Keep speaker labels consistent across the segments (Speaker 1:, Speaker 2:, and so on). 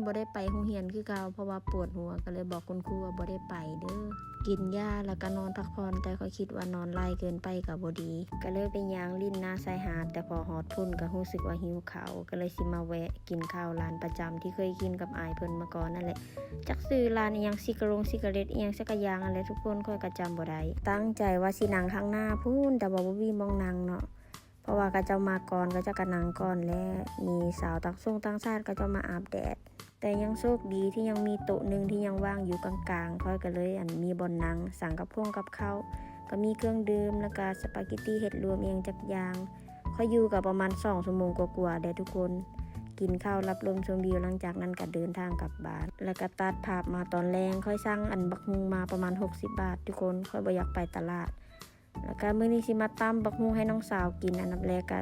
Speaker 1: บ่ได้ไปโรงเรียนคือเก่าเพราะว่าปวดหัวก็เลยบอกคุณครูว่าบ่ได้ไปเด้อกินยาแล้วก็นอนพักผ่อนแต่เขาคิดว่านอนหลายเกินไปก็บ่ดีก็เลยไปย่างลิ้นหน้าชายหาดแต่พอฮอดพุ่นก็รู้สึกว่าหิวข้าวก็เลยสิมาแวะกินข้าวร้านประจำที่เคยกินกับอายเพิ่นมาก่อนนั่นแหละจักซื้อร้านอีหยังซิกะเรตอีหยังสักอย่างอะไรทุกคนค่อยก็จำบ่ได้ตั้งใจว่าสินั่งข้างหน้าพุ่นแต่ว่าบ่มีมองนั่งเนาะเพราะว่าก็จะมาก่อนก็จะกะนั่งก่อนแล้วมีสาวต่างชาติก็จะมาอาบแดดแต่ยังโชคดีที่ยังมีโต๊ะนึงที่ยังว่างอยู่กลางๆค่อยก็เลยมีบ่อนนั่งสั่งกับพวงกับข้าวก็มีเครื่องดื่มแล้วก็สปาเกตตี้เห็ดรวมเองจักอย่างค่อยอยู่กับประมาณ2 ชั่วโมงกว่าๆเด้ทุกคนกินข้าวรับลมชมวิวหลังจากนั้นก็เดินทางกลับบ้านแล้วก็ตัดภาพมาตอนแรงค่อยสั่งบักฮุงมาประมาณ60 บาททุกคนค่อยบ่อยากไปตลาดแล้วก็มื้อนี้สิมาตำบักฮุงให้น้องสาวกินอันดับแรกก็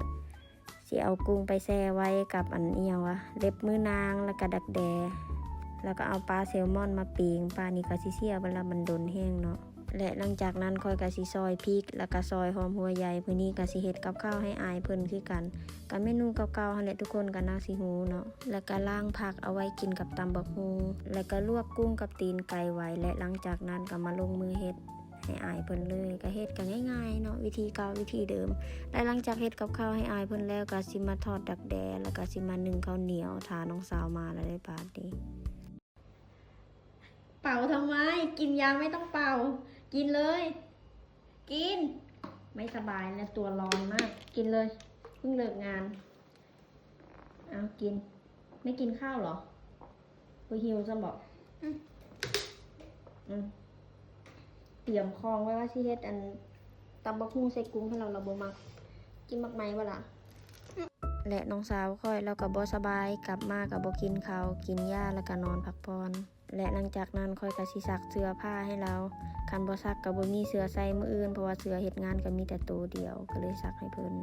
Speaker 1: สิเอากุ้งไปแช่ไว้กับอีหยังวะเล็บมือนางแล้วก็ดักแดแล้วก็เอาปลาแซลมอนมาปิ้งปลานี่ก็สิเสียเวลามันโดนแห้งเนาะและหลังจากนั้นค่อยก็สิซอยพริกแล้วก็ซอยหอมหัวใหญ่มื้อนี้ก็สิเฮ็ดกับข้าวให้อายเพิ่นคือกันกับเมนูเก่าๆหั่นแหละทุกคนก็น่าสิฮู้เนาะแล้วก็ล้างผักเอาไว้กินกับตำบักฮุงแล้วก็ลวกกุ้งกับตีนไก่ไว้และหลังจากนั้นก็มาลงมือเฮ็ดให้อายเพิ่นเลยก็เฮ็ดกันง่ายๆเนาะวิธีเก่าวิธีเดิมและหลังจากเฮ็ดกับข้าวให้อายเพิ่นแล้วก็สิมาทอดดักแด้แล้วก็สิมานึ่งข้าวเหนียวถ้าน้องสาวมาแล้วได้ปาดนี้เป่าทำไมกินยาไม่ต้องเป่ากินเลยกินไม่สบายแล้วตัวร้อนมากกินเลยเพิ่งเลิกงานเอากินไม่กินข้าวเหรอกูหิวซะบอกเตรียมคองไว้ว่าสิเฮ็ดตำบักหุ่งใส่กุ้งให้เราบ่มักกินมักไหมวะล่ะและน้องสาวค่อยแล้วก็บ่สบายกลับมาก็บ่กินข้าวกินยาแล้วก็นอนพักผ่อนและหลังจากนั้นค่อยก็สิซักเสื้อผ้าให้เราคันบ่ซักก็บ่มีเสื้อใส่มื้ออื่นเพราะว่าเสื้อเฮ็ดงานก็มีแต่ตัวเดียวก็เลยซักให้เพิ่น